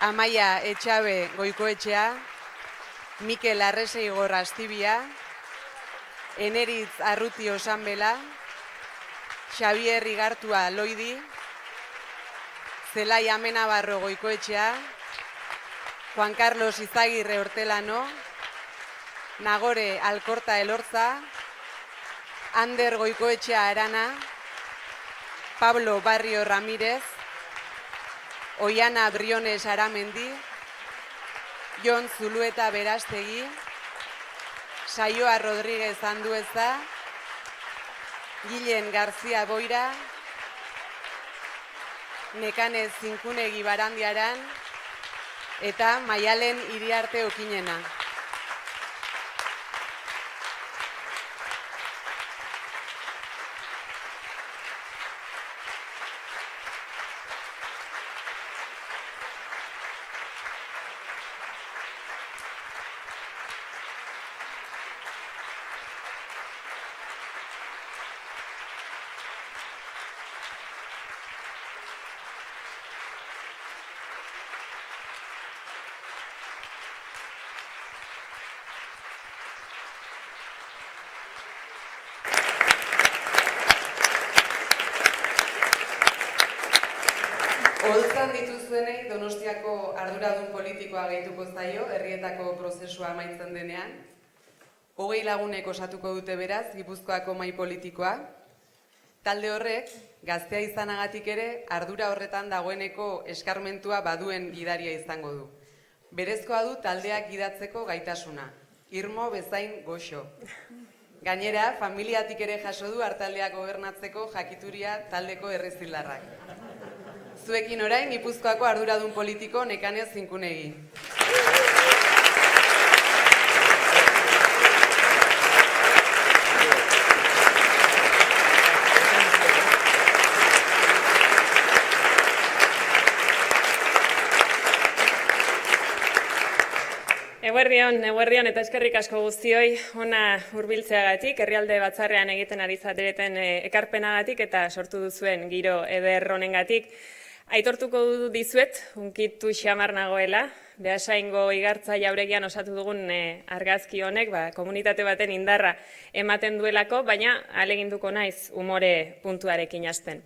Amaia Etxabe Goikoetxea, Mikel Arrese Igor Astibia, Eneritz Arruti Osanbela, Xavier Igartua Loidi, Zelai Amenabarro Goikoetxea, Juan Carlos Izagirre Hortelano, Nagore Alkorta Elorza, Ander Goikoetxea Arana, Pablo Barrio Ramírez, Oiana Briones Aramendi, Jon Zulueta Berastegi, Saioa Rodríguez Andueza, Guillen García Boira, Nekanez Zinkunegi Barandiaran, eta Maialen Iriarte Okinena. Oholtzan dituzuenei Donostiako arduradun politikoa gehituko zaio, herrietako prozesua amaitzen denean. 20 lagunek osatuko dute beraz, Gipuzkoako mahai politikoa. Talde horrek, gaztea izanagatik ere, ardura horretan dagoeneko eskarmentua baduen gidaria izango du. Berezkoa du taldeak gidatzeko gaitasuna, irmo bezain goxo. Gainera, familiatik ere jaso du hartaldeak gobernatzeko jakituria taldeko errezildarrak. Zuekin orain, Gipuzkoako arduradun politiko Nekanez Zinkunegi. Eguerdion eta eskerrik asko guztioi ona hurbiltzeagatik, herrialde batzarrean egiten ari zatereten ekarpenagatik eta sortu duzuen giro eder honengatik. Aitortuko dizuet, unkitu xamar nagoela, Beasaingo Igartza jauregian osatu dugun argazki honek komunitate baten indarra ematen duelako, baina ahaleginduko naiz umore puntuarekin hasten.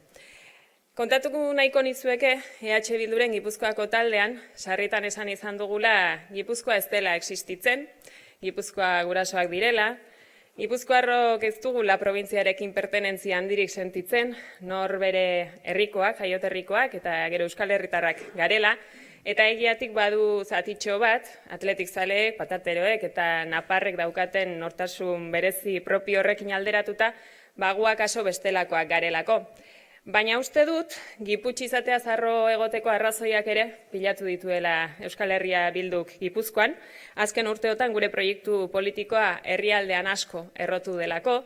Kontatuko nahiko nizueke, EH Bilduren Gipuzkoako taldean, sarritan esan izan dugula Gipuzkoa ez dela existitzen, Gipuzkoa gurasoak direla, Gipuzkoarrok ez dugula probintziarekin pertenentzia handirik sentitzen, nor bere herrikoak, jaioterrikoak eta gero euskal herritarrak garela, eta egiatik badu zatitxo bat, atletik zaleek, patateroek eta naparrek daukaten nortasun berezi propio horrekin alderatuta, baguak aso bestelakoak garelako. Baina uste dut, Giputxi izatea zarro egoteko arrazoiak ere pilatu dituela Euskal Herria Bilduk Gipuzkoan. Azken urteotan gure proiektu politikoa herrialdean asko errotu delako.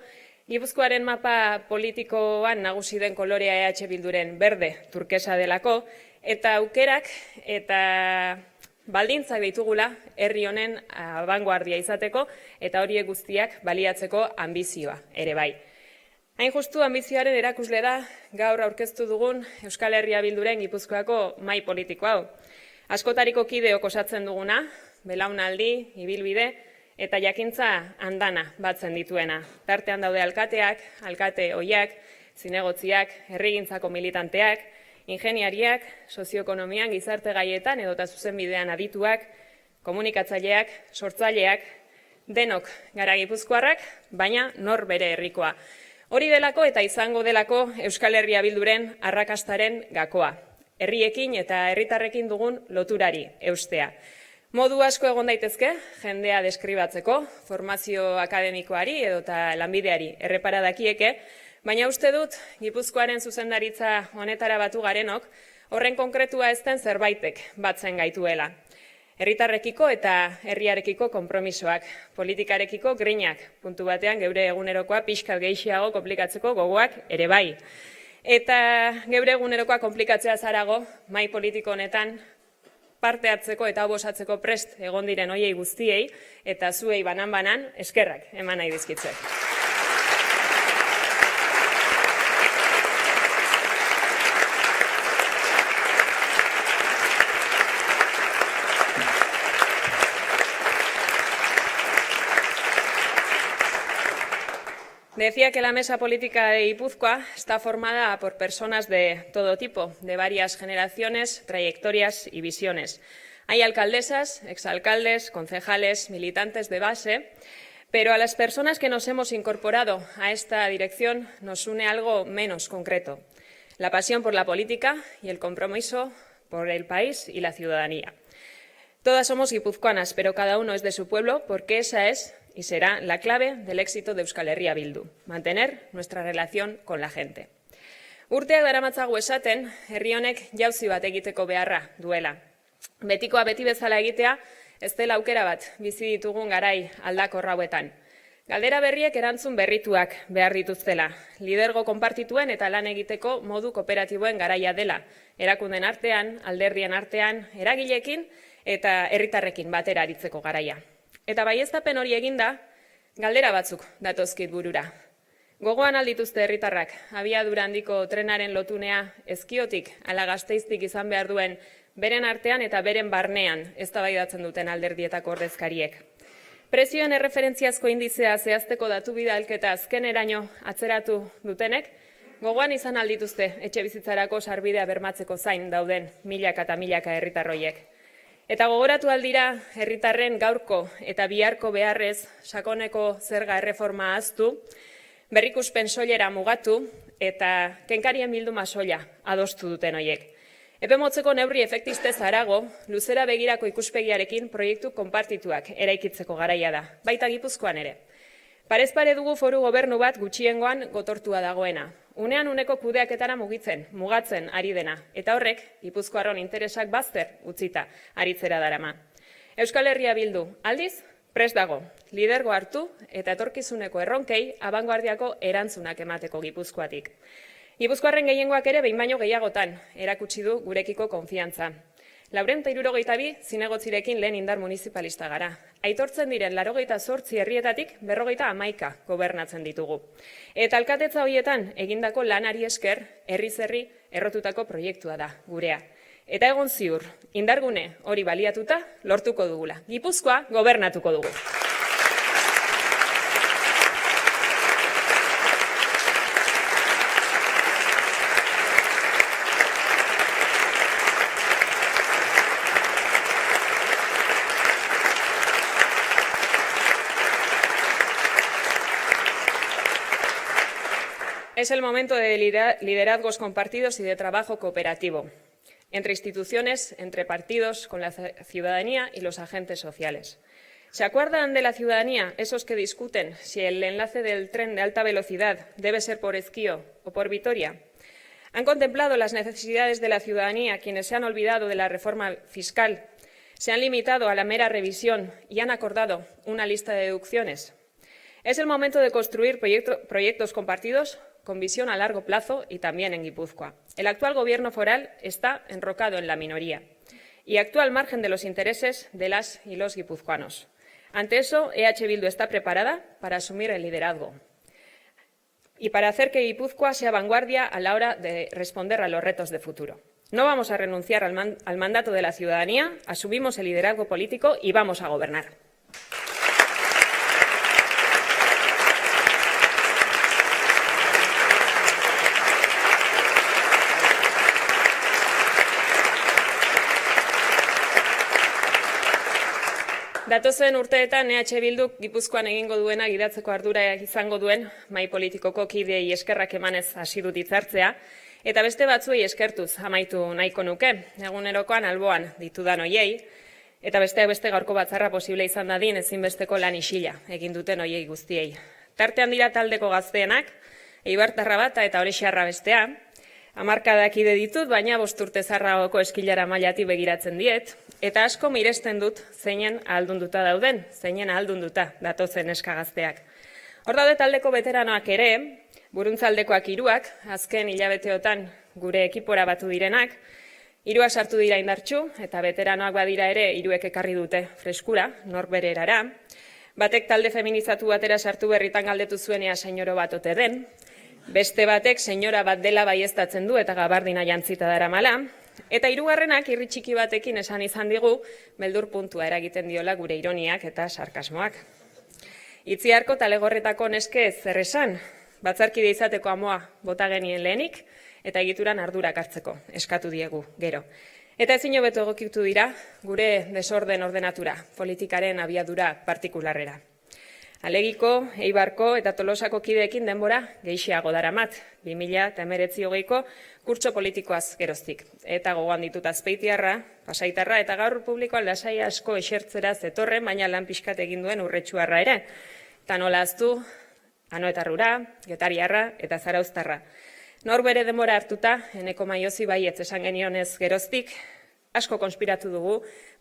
Gipuzkoaren mapa politikoan nagusi den kolorea EH Bilduren berde turkesa delako, eta aukerak eta baldintzak ditugula herri honen abangoardia izateko eta horiek guztiak baliatzeko anbizioa ere bai. Hain justu anbizioaren erakusle da gaur aurkeztu dugun Euskal Herria Bilduren Gipuzkoako mahai politiko hau. Askotariko kideok osatzen duguna, belaunaldi, ibilbide eta jakintza andana batzen dituena. Tartean daude alkateak, alkate ohiak, zinegotziak, herrigintzako militanteak, ingeniariak, sozioekonomian, gizarte gaietan edota zuzenbidean adituak, komunikatzaileak, sortzaileak, denok gara Gipuzkoarrak, baina nor bere herrikoa. Hori delako eta izango delako Euskal Herria Bilduren arrakastaren gakoa. Herriekin eta herritarrekin dugun loturari eustea. Modu asko egon daitezke, jendea deskribatzeko, formazio akademikoari edota lanbideari errepara dakieke, baina uste dut Gipuzkoaren zuzendaritza honetara batu garenok, horren konkretua ez den zerbaitek batzen gaituela. Herritarrekiko eta herriarekiko konpromisoak, politikarekiko grinak, puntu batean geure egunerokoa pixkat gehiago konplikatzeko gogoak ere bai. Eta geure egunerokoa konplikatzea zarago, mahai politiko honetan parte hartzeko eta hau osatzeko prest egon diren hoiei guztiei, eta zuei banan-banan eskerrak eman nahi dizkitzek. Decía que la mesa política de Guipúzcoa está formada por personas de todo tipo, de varias generaciones, trayectorias y visiones. Hay alcaldesas, exalcaldes, concejales, militantes de base, pero a las personas que nos hemos incorporado a esta dirección nos une algo menos concreto: la pasión por la política y el compromiso por el país y la ciudadanía. Todas somos guipuzcoanas, pero cada uno es de su pueblo, porque esa es y será la clave del éxito de Euskal Herria Bildu: mantener nuestra relación con la gente. Urteak daramatzagu esaten, herri honek jauzi bat egiteko beharra duela. Betikoa beti bezala egitea ez dela aukera bat bizi ditugun garai aldakor hauetan. Galdera berriek erantzun berrituak behar dituztela. Lidergo konpartituen eta lan egiteko modu kooperatiboen garaia dela. Erakunden artean, alderdien artean, eragileekin eta herritarrekin batera aritzeko garaia. Eta baieztapen hori eginda, galdera batzuk datozkit burura. Gogoan aldituzte herritarrak, abiadura handiko trenaren lotunea Ezkiotik ala Gasteiztik izan behar duen beren artean eta beren barnean eztabaidatzen duten alderdietako ordezkariek. Prezioen erreferentziazko indizea zehazteko datu bidalketa azkeneraino atzeratu dutenek, gogoan izan aldituzte etxebizitzarako sarbidea bermatzeko zain dauden milaka eta milaka herritarroiek. Eta gogoratu aldira herritarren gaurko eta biharko beharrez sakoneko zerga erreforma ahaztu, berrikuspen soilera mugatu eta kenkarien bilduma soila adostu duten hoiek. Epe motzeko neurri efektistez harago, luzera begirako ikuspegiarekin proiektu konpartituak eraikitzeko garaia da, baita Gipuzkoan ere. Parez pare dugu foru gobernu bat gutxiengoan gotortua dagoena. Unean uneko kudeaketara mugatzen ari dena, eta horrek Gipuzkoarron interesak bazter utzita aritzera darama. Euskal Herria Bildu aldiz prest dago, lidergo hartu eta etorkizuneko erronkei abangoardiako erantzunak emateko Gipuzkoatik. Gipuzkoarren gehiengoak ere behin baino gehiagotan erakutsi du gurekiko konfiantza. 462 zinegotzirekin lehen indar municipalista gara. Aitortzen diren 88 herrietatik 51 gobernatzen ditugu. Eta alkatetza horietan egindako lanari esker herriz herri errotutako proiektua da gurea. Eta egon ziur, indargune hori baliatuta lortuko dugula. Gipuzkoa gobernatuko dugu. Es el momento de liderazgos compartidos y de trabajo cooperativo, entre instituciones, entre partidos, con la ciudadanía y los agentes sociales. ¿Se acuerdan de la ciudadanía, esos que discuten si el enlace del tren de alta velocidad debe ser por Ezkio o por Vitoria? ¿Han contemplado las necesidades de la ciudadanía quienes se han olvidado de la reforma fiscal, se han limitado a la mera revisión y han acordado una lista de deducciones? Es el momento de construir proyectos compartidos con visión a largo plazo y también en Guipúzcoa. El actual gobierno foral está enrocado en la minoría y actúa al margen de los intereses de las y los guipuzcoanos. Ante eso, EH Bildu está preparada para asumir el liderazgo y para hacer que Guipúzcoa sea vanguardia a la hora de responder a los retos de futuro. No vamos a renunciar al mandato de la ciudadanía, asumimos el liderazgo político y vamos a gobernar. Datozen urteetan EH Bilduk Gipuzkoan egingo duena gidatzeko ardura izango duen mahai politikoko kideei eskerrak emanez hasi dut hitzartzea, eta beste batzuei eskertuz amaitu nahiko nuke, egunerokoan alboan ditudan hoiei, eta beste gaurko batzarra posible izan dadin ezinbesteko lan isila egin duten hoiei guztiei. Tartean dira taldeko gazteenak, Eibartarra bata eta Orexarra bestea, hamarkadak ide ditut, baina 5 urte zarragoko eskilara mailati begiratzen diet, eta asko miresten dut zeinen ahaldunduta dauden, zeinen ahaldunduta datozen eskagazteak. Hor daude taldeko veteranoak ere, buruntzaldekoak 3, azken hilabeteotan gure ekipora batu direnak, 3 sartu dira indartxu, eta veteranoak badira ere 3 ekarri dute freskura, nor bere erara. Batek talde feminizatu batera sartu berritan galdetu zuenea senyoro bat ote den, beste batek senyora bat dela baieztatzen du eta gabardina jantzita daramala, eta 3. irri txiki batekin esan izan digu beldur puntua eragiten diola gure ironiak eta sarkasmoak. Itziarko talegorretako neske zer esan, batzarkide izateko amoa bota genien lehenik, eta egituran ardurak hartzeko, eskatu diegu, gero. Eta ezin hobeto egokitu dira, gure desorden ordenatura, politikaren abiadura partikularrera. Alegiko, Eibarko eta Tolosako kideekin denbora gehiago daramat, 2019-20ko kurtso politikoaz geroztik. Eta gogoan ditut Azpeitiarra, Pasaitarra eta gaur publikoan lasai asko esertzera zetorren, baina lan pixkat egin duen Urretxuarra ere. Eta nola aztu, Anoetarrura, Getariarra eta Zarauztarra. Nor bere denbora hartuta, Eneko Maiozi baietz esan genionez geroztik, asko konspiratu dugu,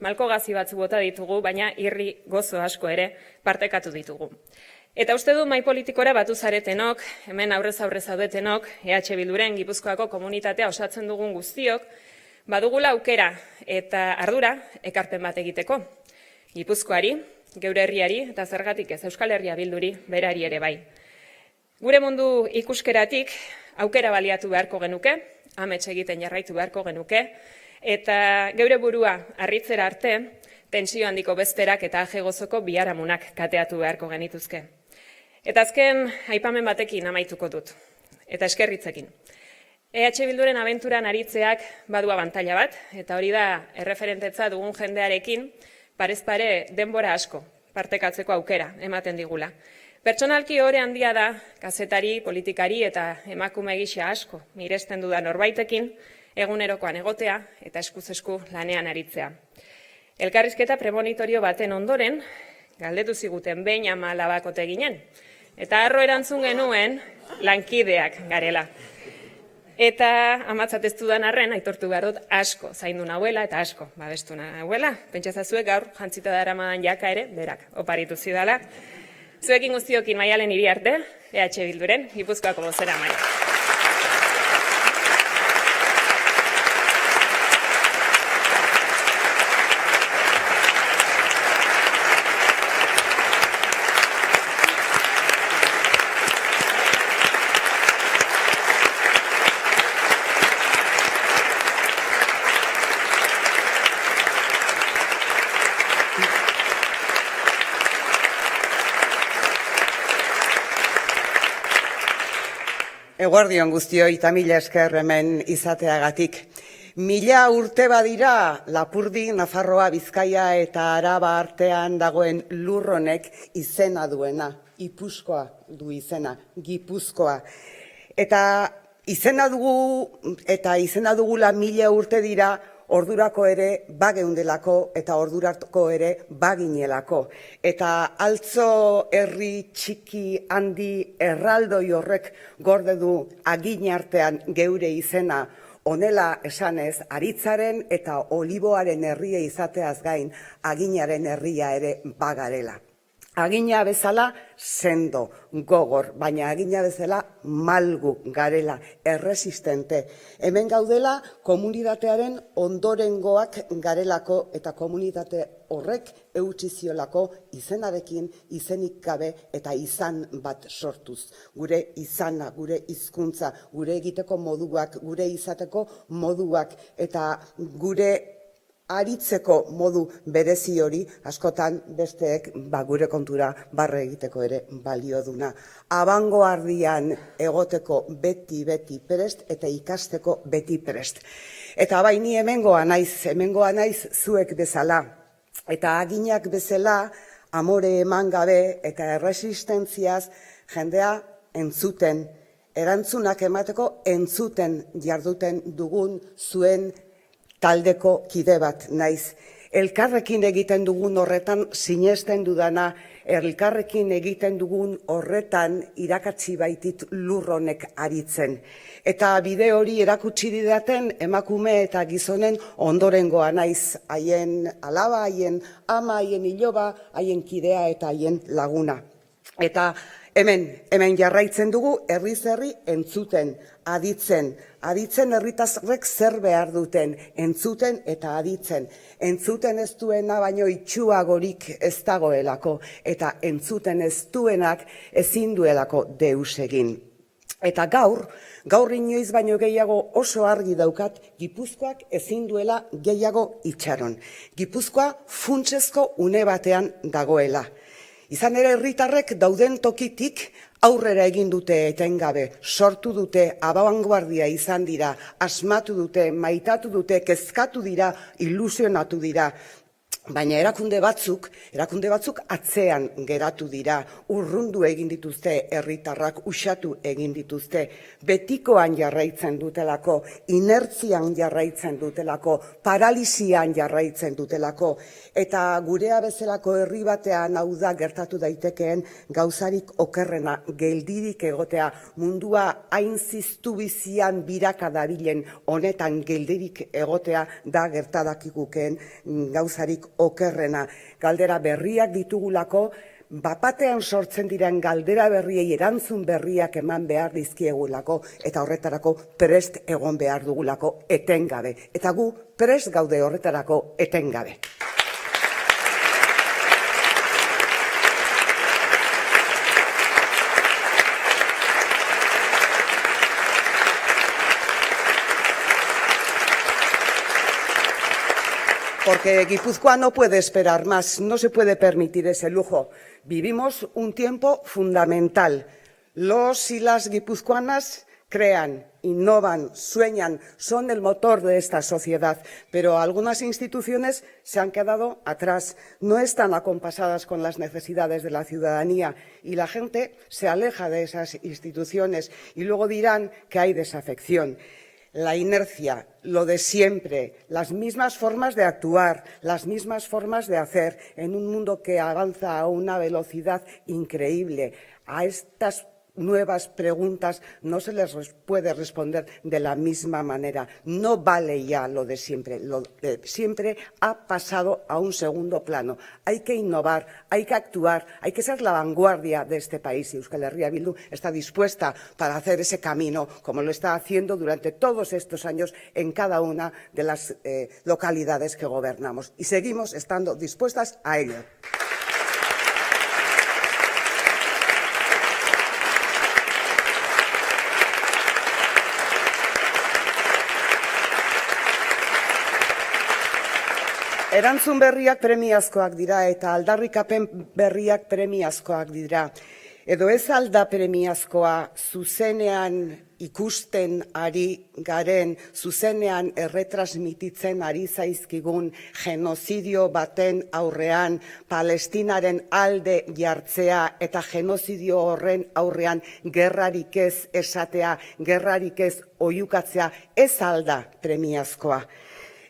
malko gazi batzu bota ditugu, baina irri gozo asko ere partekatu ditugu. Eta uste du mai politikora batu zaretenok, hemen aurrez zaudetenok, EH Bilduren Gipuzkoako komunitatea osatzen dugun guztiok, badugula aukera eta ardura ekarpen bat egiteko. Gipuzkoari, geure herriari eta zergatik ez Euskal Herria Bilduri berari ere bai. Gure mundu ikuskeratik aukera baliatu beharko genuke, amets egiten jarraitu beharko genuke, eta geure burua harritzera arte, tentsio handiko bezperak eta ajegozoko biharamunak kateatu beharko genituzke. Eta azken aipamen batekin amaituko dut, eta eskerritzekin. EH Bilduren abenturan aritzeak badu abantaila bat, eta hori da erreferentetza dugun jendearekin, parez pare denbora asko partekatzeko aukera ematen digula. Pertsonalki ohore handia da, kazetari, politikari eta emakume gisa asko miresten dudan norbaitekin, egunerokoan egotea eta eskuz esku lanean aritzea. Elkarrizketa premonitorio baten ondoren, galdetu ziguten behin 14 ginen, eta harro erantzun genuen lankideak garela. Eta amatzat ez dudan arren, aitortu behar dut asko zaindu nahuela eta asko babestu nahuela. Pentsazazuek gaur jantzita daramadan jaka ere, berak, oparitu zidala. Zuekin guztiokin Maialen Iriarte, EH Bilduren, Gipuzkoako bozeramaile. Eguerdion guztioi eta mila esker hemen izateagatik. 1000 urte badira Lapurdi, Nafarroa, Bizkaia eta Araba artean dagoen lurronek izena duena. Ipuzkoa du izena, Gipuzkoa. Eta izena dugula 1000 urte dira, ordurako ere bageundelako eta ordurako ere baginelako. Eta altzo herri txiki handi erraldoi horrek gorde du agin artean geure izena, honela esanez, Aritzaren eta Oliboaren herria izateaz gain, aginaren herria ere bagarela. Agina bezala sendo, gogor, baina agina bezala malgu garela, erresistente. Hemen gaudela komunitatearen ondorengoak garelako eta komunitate horrek eutsi ziolako izenarekin, izenik gabe eta izan bat sortuz. Gure izana, gure hizkuntza, gure egiteko moduak, gure izateko moduak eta gure aritzeko modu berezi hori askotan besteek gure kontura barre egiteko ere balio duna. Abangoardian egoteko beti prest eta ikasteko beti prest. Eta bai ni hemengoa naiz zuek bezala. Eta aginak bezala amore eman gabe eta erresistentziaz jendea entzuten, erantzunak emateko entzuten jarduten dugun zuen taldeko kide bat naiz. Elkarrekin egiten dugun horretan sinesten dudana, elkarrekin egiten dugun horretan irakatsi baitit lurronek aritzen. Eta bide hori erakutsi didaten emakume eta gizonen ondorengoa naiz, haien alaba, haien ama, haien iloba, haien kidea eta haien laguna. Eta hemen jarraitzen dugu herriz herri entzuten, aditzen herritarrek zer behar duten, entzuten eta aditzen. Entzuten ez duena baino itxuagorik ez dagoelako, eta entzuten ez duenak ezin duelako deus egin. Eta gaur inoiz baino gehiago oso argi daukat Gipuzkoak ezin duela gehiago itxaron. Gipuzkoa funtsezko une batean dagoela. Izan ere herritarrek dauden tokitik aurrera egin dute etengabe, sortu dute, abanguardia izan dira, asmatu dute, maitatu dute, kezkatu dira, ilusionatu dira. Baina erakunde batzuk atzean geratu dira, urrundu egin dituzte herritarrak, usatu egin dituzte, betikoan jarraitzen dutelako, inertzian jarraitzen dutelako, paralisian jarraitzen dutelako, eta gurea bezalako herri batean hau da gertatu daitekeen gauzarik okerrena, geldirik egotea, mundua hain ziztu bizian biraka dabilen honetan geldirik egotea da gertadakikukeen gauzarik okerrena. Galdera berriak ditugulako, bapatean sortzen diren galdera berriei erantzun berriak eman behar dizkiegulako, eta horretarako prest egon behar dugulako etengabe. Eta gu prest gaude horretarako etengabe. Porque Guipúzcoa no puede esperar más, no se puede permitir ese lujo. Vivimos un tiempo fundamental. Los y las guipuzcoanas crean, innovan, sueñan, son el motor de esta sociedad, pero algunas instituciones se han quedado atrás, no están acompasadas con las necesidades de la ciudadanía y la gente se aleja de esas instituciones y luego dirán que hay desafección. La inercia, lo de siempre, las mismas formas de actuar, las mismas formas de hacer en un mundo que avanza a una velocidad increíble. A estas nuevas preguntas no se les puede responder de la misma manera. No vale ya lo de siempre. Lo de siempre ha pasado a un segundo plano. Hay que innovar, hay que actuar, hay que ser la vanguardia de este país. Y Euskal Herria Bildu está dispuesta para hacer ese camino, como lo está haciendo durante todos estos años en cada una de las localidades que gobernamos. Y seguimos estando dispuestas a ello. Erantzun berriak premiazkoak dira eta aldarrikapen berriak premiazkoak dira. Edo ez alda premiazkoa zuzenean ikusten ari garen, zuzenean erretransmititzen ari zaizkigun genozidio baten aurrean, Palestinaren alde jartzea eta genozidio horren aurrean gerrarik ez esatea, gerrarik ez oihukatzea, ez alda premiazkoa.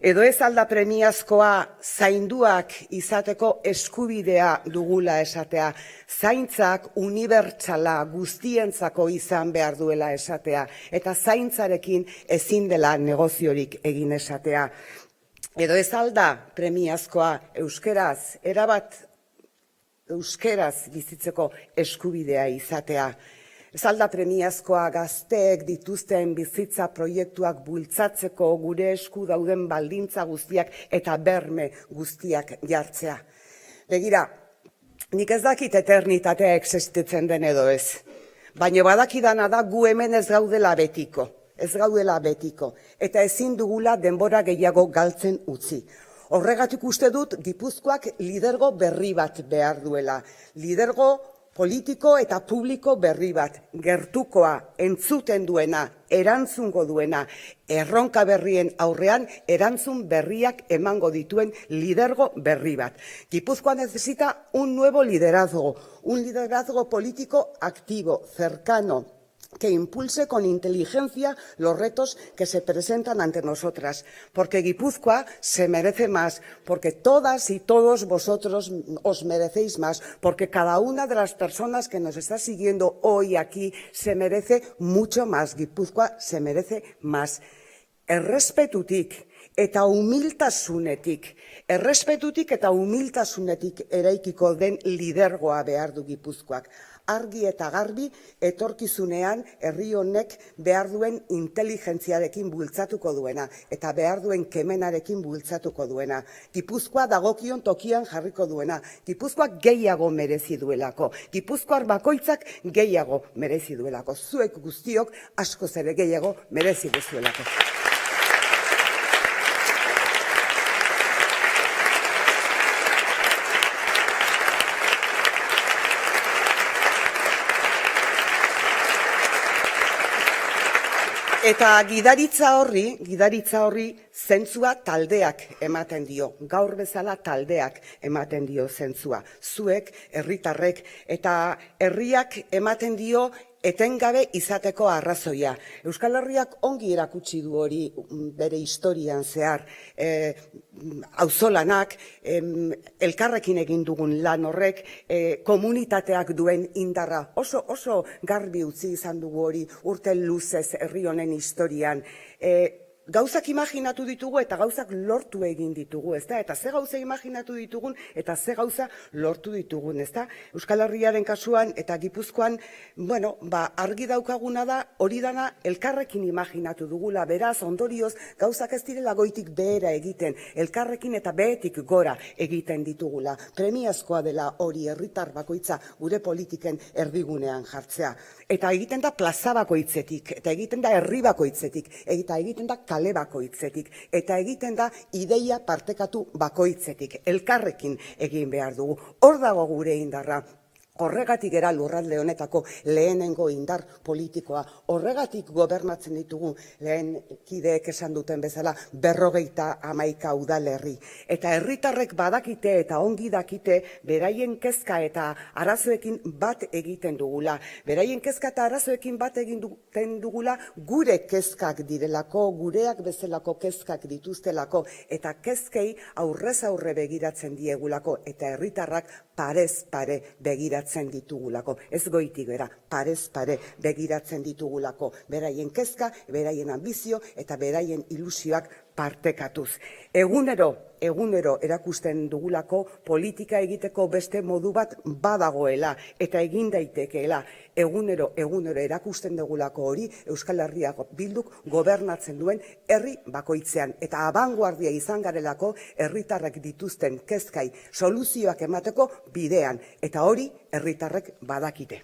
Edo ez alda premiazkoa zainduak izateko eskubidea dugula esatea, zaintzak unibertsala guztientzako izan behar duela esatea, eta zaintzarekin ezin dela negoziorik egin esatea. Edo ez alda premiazkoa euskeraz, erabat euskeraz bizitzeko eskubidea izatea. Ez alda premiazkoa gazteek dituzten bizitza proiektuak bultzatzeko gure esku dauden baldintza guztiak eta berme guztiak jartzea. Begira, nik ez dakit eternitatea existitzen den edo ez, baina badakidana da gu hemen ez gaudela betiko, eta ezin dugula denbora gehiago galtzen utzi. Horregatik uste dut Gipuzkoak lidergo berri bat behar duela, lidergo politiko eta publiko berri bat, gertukoa, entzuten duena, erantzungo duena, erronka berrien aurrean erantzun berriak emango dituen lidergo berri bat. Gipuzkoa necesita un nuevo liderazgo político activo, cercano, que impulse con inteligencia los retos que se presentan ante nosotras, porque Guipúzcoa se merece más, porque todas y todos vosotros os merecéis más, porque cada una de las personas que nos está siguiendo hoy aquí se merece mucho más. Guipúzcoa se merece más. Errespetutik eta humiltasunetik eraikiko den lidergoa behar du Gipuzkoak. Argi eta garbi etorkizunean herri honek behar duen inteligentziarekin bultzatuko duena eta behar duen kemenarekin bultzatuko duena. Gipuzkoa dagokion tokian jarriko duena. Gipuzkoak gehiago merezi duelako. Gipuzkoar bakoitzak gehiago merezi duelako. Zuek guztiok askoz ere gehiago merezi duzuelako. Eta gidaritza horri zentzua taldeak ematen dio. Gaur bezala taldeak ematen dio zentzua. Zuek, herritarrek, eta herriak ematen dio etengabe izateko arrazoia. Euskal Herriak ongi erakutsi du hori bere historian zehar. Auzolanak, elkarrekin egin dugun lan horrek, komunitateak duen indarra. Oso garbi utzi izan dugu hori urte luzez herri honen historian. Gauzak imaginatu ditugu eta gauzak lortu egin ditugu, ezta? Eta ze gauza imaginatu ditugun eta ze gauza lortu ditugun, ezta? Euskal Herriaren kasuan eta Gipuzkoan, argi daukaguna da hori dana elkarrekin imaginatu dugula, beraz, ondorioz, gauzak ez direla goitik behera egiten, elkarrekin eta behetik gora egiten ditugula. Premiazkoa dela hori herritar bakoitza gure politiken erdigunean jartzea. Eta egiten da plaza bakoitzetik, eta egiten da herri bakoitzetik, eta egiten da kale bakoitzetik, eta egiten da ideia partekatu bakoitzetik, elkarrekin egin behar dugu. Hor dago gure indarra. Horregatik era lurralde honetako lehenengo indar politikoa, horregatik gobernatzen ditugu lehen kideek esan duten bezala 51 udalerri. Eta herritarrek badakite eta ongi dakite beraien kezka eta arazoekin bat egiten dugula. Beraien kezka eta arazoekin bat egiten dugula gure kezkak direlako, gureak bezalako kezkak dituztelako, eta kezkei aurrez aurre begiratzen diegulako, eta herritarrak parez pare begiratzen ditugulako. Ez goitik bera, parez pare begiratzen ditugulako. Beraien kezka, beraien ambizio eta beraien ilusioak partekatuz. Egunero erakusten dugulako politika egiteko beste modu bat badagoela eta egin daitekeela. Egunero erakusten dugulako hori Euskal Herria Bilduk gobernatzen duen herri bakoitzean. Eta abanguardia izan garelako herritarrek dituzten kezkai soluzioak emateko bidean. Eta hori herritarrek badakite.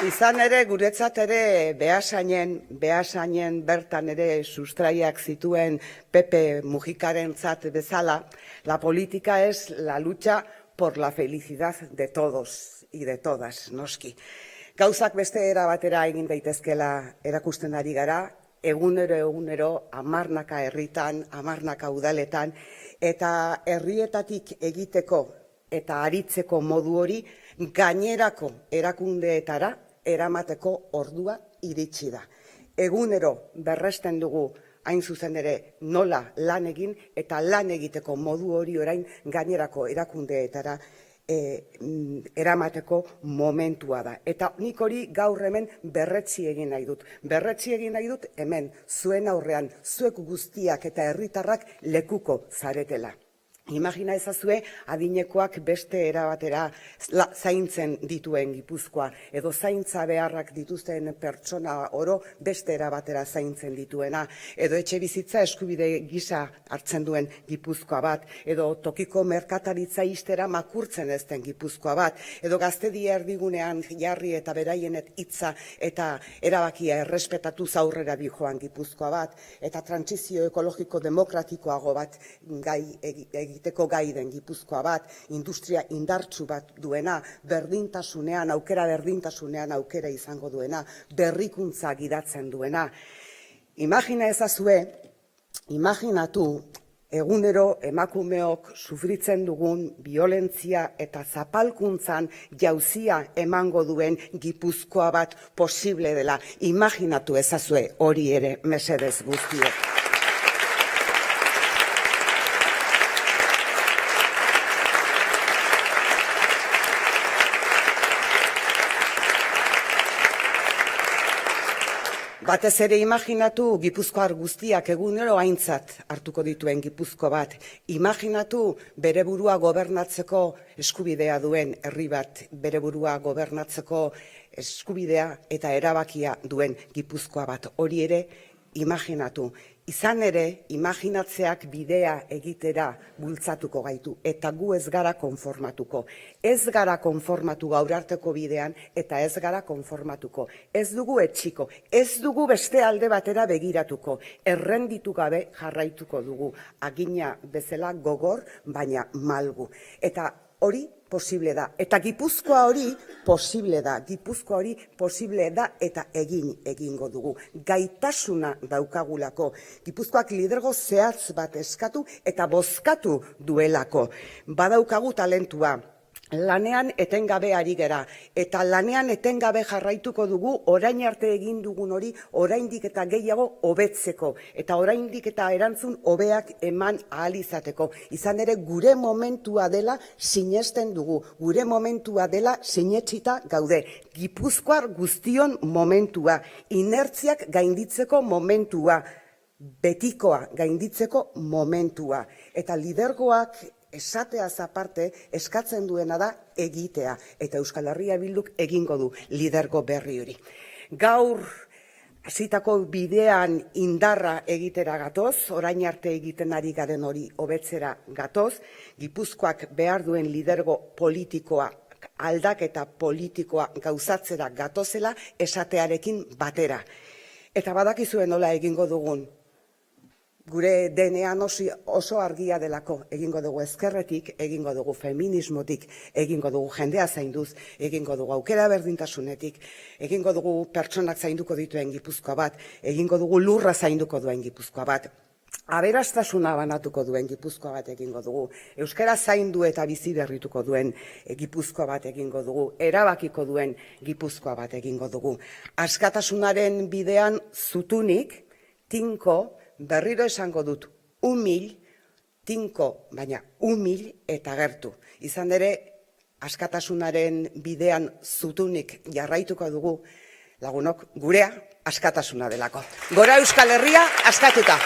Izan ere, guretzat ere, Beasainen bertan ere sustraiak zituen Pepe Mujikarentzat bezala, la política es la lucha por la felicidad de todos y de todas, noski. Gauzak beste era batera egin daitezkela erakusten ari gara, egunero, hamarnaka herritan, hamarnaka udaletan, eta herrietatik egiteko eta aritzeko modu hori gainerako erakundeetara eramateko ordua iritsi da. Egunero berresten dugu hain zuzen ere nola lan egin eta lan egiteko modu hori orain gainerako erakundeetara eramateko momentua da. Eta nik hori gaur hemen berretsi egin nahi dut. Berretsi egin nahi dut hemen zuen aurrean zuek guztiak eta herritarrak lekuko zaretela. Imagina ezazue adinekoak beste erabatera zaintzen dituen Gipuzkoa, edo zaintza beharrak dituzten pertsona oro beste erabatera zaintzen dituena, edo etxe bizitza eskubide gisa hartzen duen Gipuzkoa bat, edo tokiko merkataritza ixtera makurtzen ez den Gipuzkoa bat, edo gaztedia erdigunean jarri eta beraienet hitza eta erabakia errespetatuz aurrera bijoan Gipuzkoa bat, eta trantsizio ekologiko demokratikoago bat egiteko gai den Gipuzkoa bat, industria indartsu bat duena, aukera berdintasunean aukera izango duena, berrikuntza gidatzen duena. Imaginatu egunero emakumeok sufritzen dugun violentzia eta zapalkuntzan jauzia emango duen Gipuzkoa bat posible dela. Imaginatu ezazue hori ere mesedez guztiok. Batez ere imaginatu Gipuzkoar guztiak egunero aintzat hartuko dituen Gipuzko bat. Imaginatu bere burua gobernatzeko eskubidea duen herri bat, bere burua gobernatzeko eskubidea eta erabakia duen Gipuzkoa bat. Hori ere imaginatu. Izan ere, imaginatzeak bidea egitera bultzatuko gaitu, eta gu ez gara konformatuko. Ez gara konformatu gaur arteko bidean, eta ez gara konformatuko. Ez dugu etxiko, ez dugu beste alde batera begiratuko. Errenditu gabe jarraituko dugu. Agina bezala gogor, baina malgu. Eta hori posible da. Eta Gipuzkoa hori posible da. Gipuzkoa hori posible da eta egingo dugu. Gaitasuna daukagulako. Gipuzkoak lidergo zehatz bat eskatu eta bozkatu duelako. Badaukagu talentua. Lanean etengabe ari gera, eta lanean etengabe jarraituko dugu orain arte egin dugun hori oraindik eta gehiago hobetzeko, eta oraindik eta erantzun hobeak eman ahal izateko. Izan ere gure momentua dela sinesten dugu, gure momentua dela sinetsita gaude. Gipuzkoar guztion momentua, inertziak gainditzeko momentua, betikoa gainditzeko momentua, eta lidergoak esateaz aparte eskatzen duena da egitea, eta Euskal Herria Bilduk egingo du lidergo berri hori. Gaur hasitako bidean indarra egitera gatoz, orain arte egiten ari garen hori hobetzera gatoz, Gipuzkoak behar duen lidergo politikoa, aldaketa politikoa gauzatzera gatozela esatearekin batera. Eta badakizuen nola egingo dugun. Gure denean oso argia delako egingo dugu ezkerretik, egingo dugu feminismotik, egingo dugu jendea zainduz, egingo dugu aukera berdintasunetik, egingo dugu pertsonak zainduko dituen Gipuzkoa bat, egingo dugu lurra zainduko duen Gipuzkoa bat, aberastasuna banatuko duen Gipuzkoa bat egingo dugu, euskara zaindu eta bizi berrituko duen Gipuzkoa bat egingo dugu, erabakiko duen Gipuzkoa bat egingo dugu. Askatasunaren bidean zutunik, tinko, berriro esango dut, umil, tinko, baina umil eta gertu. Izan ere, askatasunaren bidean zutunik jarraituko dugu, lagunok, gurea askatasuna delako. Gora Euskal Herria askatuta!